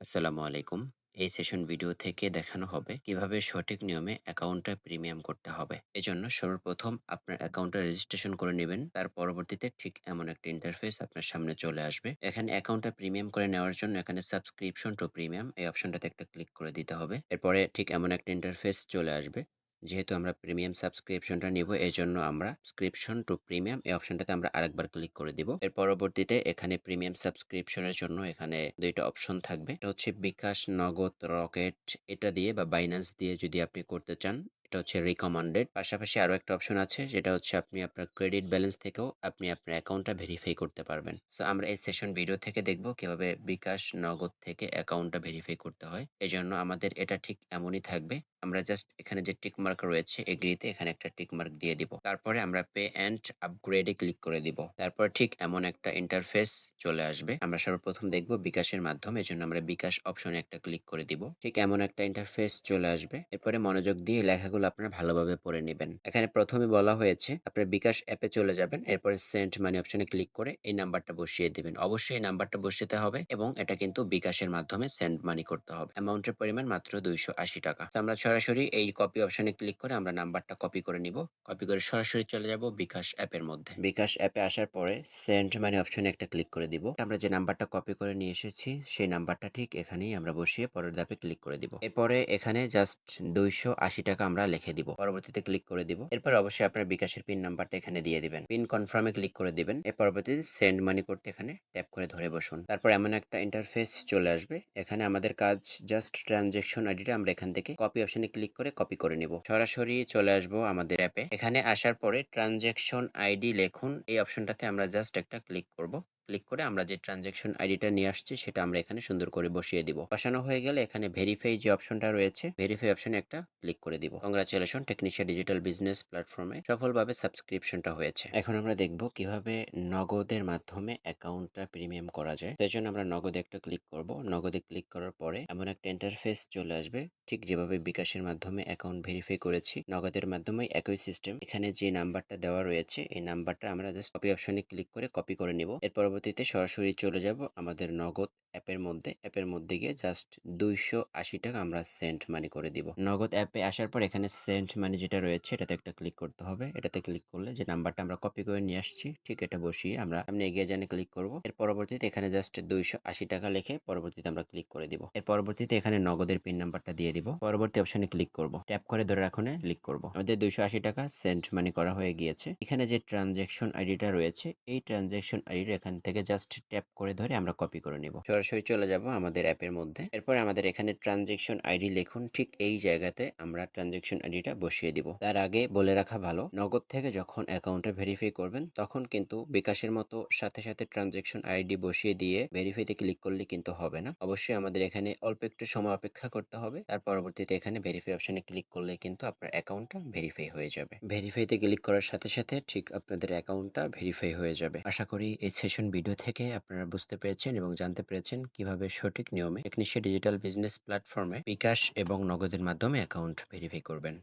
আসসালামু আলাইকুম। এই সেশন ভিডিও থেকে দেখানো হবে কিভাবে সঠিক নিয়মে অ্যাকাউন্টে প্রিমিয়াম করতে হবে। এজন্য সর্বপ্রথম আপনার অ্যাকাউন্টটা রেজিস্ট্রেশন করে নেবেন। তার পরবর্তীতে ঠিক এমন একটা ইন্টারফেস আপনার সামনে চলে আসবে। এখানে অ্যাকাউন্টটা প্রিমিয়াম করে নেওয়ার জন্য এখানে সাবস্ক্রিপশন টু প্রিমিয়াম এই অপশনটাতে একটা ক্লিক করে দিতে হবে। এরপরে ঠিক এমন একটা ইন্টারফেস চলে আসবে। যেহেতু আমরা প্রিমিয়াম সাবস্ক্রিপশনটা নিব এজন্য আমরা সাবস্ক্রিপশন টু প্রিমিয়াম এই অপশনটাতে আমরা আরেকবার ক্লিক করে দিব। এর পরবর্তীতে এখানে প্রিমিয়াম সাবস্ক্রিপশনের জন্য এখানে ২ টা অপশন থাকবে। এটা হচ্ছে বিকাশ, নগদ, রকেট এটা দিয়ে বা বাইন্যান্স দিয়ে যদি আপনি করতে চান এটা হচ্ছে রিকমান্ডেড। পাশাপাশি আরো একটা অপশন আছে যেটা হচ্ছে আপনি আপনার ক্রেডিট ব্যালেন্স থেকেও আপনি আপনার অ্যাকাউন্টটা ভেরিফাই করতে পারবেন। সো আমরা এই সেশন ভিডিও থেকে দেখব কিভাবে বিকাশ, নগদ থেকে অ্যাকাউন্টটা ভেরিফাই করতে হয়। এজন্য আমাদের এটা ঠিক এমনই থাকবে। আমরা জাস্ট এখানে যে টিক মার্ক রয়েছে এগ্রিতে এখানে একটা টিক মার্ক দিয়ে দিব। তারপরে আমরা pay and upgrade A click করে দিব। তারপর ঠিক এমন একটা ইন্টারফেস চলে আসবে। আমরা সর্বপ্রথম দেখব বিকাশের মাধ্যমে। এজন্য আমরা বিকাশ অপশনে একটা ক্লিক করে দিব। ঠিক এমন একটা ইন্টারফেস চলে আসবে। এরপরে মনোযোগ দিয়ে লেখাগুলো আপনারা ভালোভাবে পড়ে নেবেন। এখানে প্রথমে বলা হয়েছে আপনার বিকাশ অ্যাপে চলে যাবেন। এরপরে সেন্ড মানি অপশনে ক্লিক করে এই নাম্বারটা বসিয়ে দিবেন। অবশ্যই এই নাম্বারটা বসাতে হবে এবং এটা কিন্তু বিকাশের মাধ্যমে সেন্ড মানি করতে হবে। অ্যামাউন্টের পরিমাণ মাত্র ৳২৮০। তো আমরা সরাসরি এই কপি অপশনে ক্লিক করে আমরা নাম্বারটা কপি করে নিব। কপি করে সরাসরি চলে যাব বিকাশ অ্যাপের মধ্যে। বিকাশ অ্যাপে আসার পরে সেন্ড মানি অপশনে একটা ক্লিক করে দিব। আমরা যে নাম্বারটা কপি করে নিয়ে এসেছি সেই নাম্বারটা ঠিক এখানেই আমরা বসিয়ে পরের ধাপে ক্লিক করে দিব। এরপরে এখানে জাস্ট ৳২৮০ আমরা লিখে দিব। পরবর্তীতে ক্লিক করে দিব। এরপর অবশ্যই আপনার বিকাশের পিন নাম্বারটা এখানে দিয়ে দিবেন। পিন কনফার্মে ক্লিক করে দিবেন। এর পরবর্তীতে সেন্ড মানি করতে এখানে ট্যাপ করে ধরে বসুন। তারপর এমন একটা ইন্টারফেস চলে আসবে। এখানে আমাদের কাজ জাস্ট ট্রানজ্যাকশন আইডিটা আমরা এখান থেকে কপি অপশনে ক্লিক করে কপি করে নিব। সরাসরি চলে আসবো আমাদের অ্যাপে। এখানে আসার পরে ট্রানজ্যাকশন আইডি লিখুন এই অপশনটাতে আমরা জাস্ট একটা ক্লিক করব। ক্লিক করে আমরা যে ট্রানজ্যাকশন আইডিটা নিয়ে আসছি সেটা আমরা এখানে সুন্দর করে বসিয়ে দিব। বসানো হয়ে গেলে এখানে ভেরিফাই যে অপশনটা রয়েছে ভেরিফাই অপশনে একটা ক্লিক করে দিব। কংগ্রাচুলেশন, টেকনিশিয়া ডিজিটাল বিজনেস প্ল্যাটফর্মে সফলভাবে সাবস্ক্রিপশনটা হয়েছে। এখন আমরা দেখব কিভাবে নগদের মাধ্যমে অ্যাকাউন্টটা প্রিমিয়াম করা যায়। তাই জন্য আমরা নগদে একটা ক্লিক করব। নগদে ক্লিক করার পরে এমন একটা ইন্টারফেস চলে আসবে। ঠিক যেভাবে বিকাশের মাধ্যমে অ্যাকাউন্ট ভেরিফাই করেছি নগদের মাধ্যমে একই সিস্টেম। এখানে যে নাম্বারটা দেওয়া রয়েছে এই নাম্বারটা আমরা জাস্ট কপি অপশনে ক্লিক করে কপি করে নিব। এর পরবর্তীতে সরাসরি চলে যাব আমাদের নগদ অ্যাপের মধ্যে। অ্যাপের মধ্যে গিয়ে জাস্ট ৳২৮০ আমরা সেন্ড মানি করে দিব। নগদ অ্যাপে আসার পর এখানে সেন্ড মানি যেটা রয়েছে এটাতে একটা ক্লিক করতে হবে। এটাতে ক্লিক করলে যে নাম্বারটা আমরা কপি করে নিয়ে আসছি ঠিক এটা বসিয়ে আমরা সামনে এগিয়ে যানে ক্লিক করব। এর পরবর্তীতে এখানে জাস্ট ৳২৮০ লিখে পরবর্তীতে আমরা ক্লিক করে দিব। এর পরবর্তীতে এখানে নগদের পিন নাম্বারটা দিয়ে দিব। পরবর্তী অপশনে ক্লিক করব। ট্যাপ করে ধরে রাখুনে ক্লিক করব। আমাদের ৳২৮০ সেন্ড মানি করা হয়ে গিয়েছে। এখানে যে ট্রানজ্যাকশন আইডিটা রয়েছে এই ট্রানজ্যাকশন আইডিটা এখান থেকে জাস্ট ট্যাপ করে ধরে আমরা কপি করে নিব। সরাসরি চলে যাব আমাদের অ্যাপের মধ্যে। এরপর আমাদের এখানে ট্রানজ্যাকশন আইডি লিখুন। ঠিক এই জায়গাতে আমরা ট্রানজ্যাকশন আইডিটা বসিয়ে দিব। তার আগে বলে রাখা ভালো নগদ থেকে যখন অ্যাকাউন্টে ভেরিফাই করবেন তখন কিন্তু বিকাশের মতো সাথে সাথে ট্রানজ্যাকশন আইডি বসিয়ে দিয়ে ভেরিফাইতে ক্লিক করলে কিন্তু হবে না। অবশ্যই আমাদের এখানে অল্প একটু সময় অপেক্ষা করতে হবে। তার পরবর্তীতে এখানে ভেরিফাই অপশনে ক্লিক করলে কিন্তু আপনার অ্যাকাউন্টটা ভেরিফাই হয়ে যাবে। ভেরিফাইতে ক্লিক করার সাথে সাথে ঠিক আপনাদের অ্যাকাউন্টটা ভেরিফাই হয়ে যাবে। আশা করি এই সেশন ভিডিও থেকে আপনারা বুঝতে পেরেছেন এবং জানতে পেরেছেন কিভাবে সঠিক নিয়মে টেকনিশিয়া ডিজিটাল বিজনেস প্ল্যাটফর্মে বিকাশ এবং নগদের মাধ্যমে অ্যাকাউন্ট ভেরিফাই করবেন।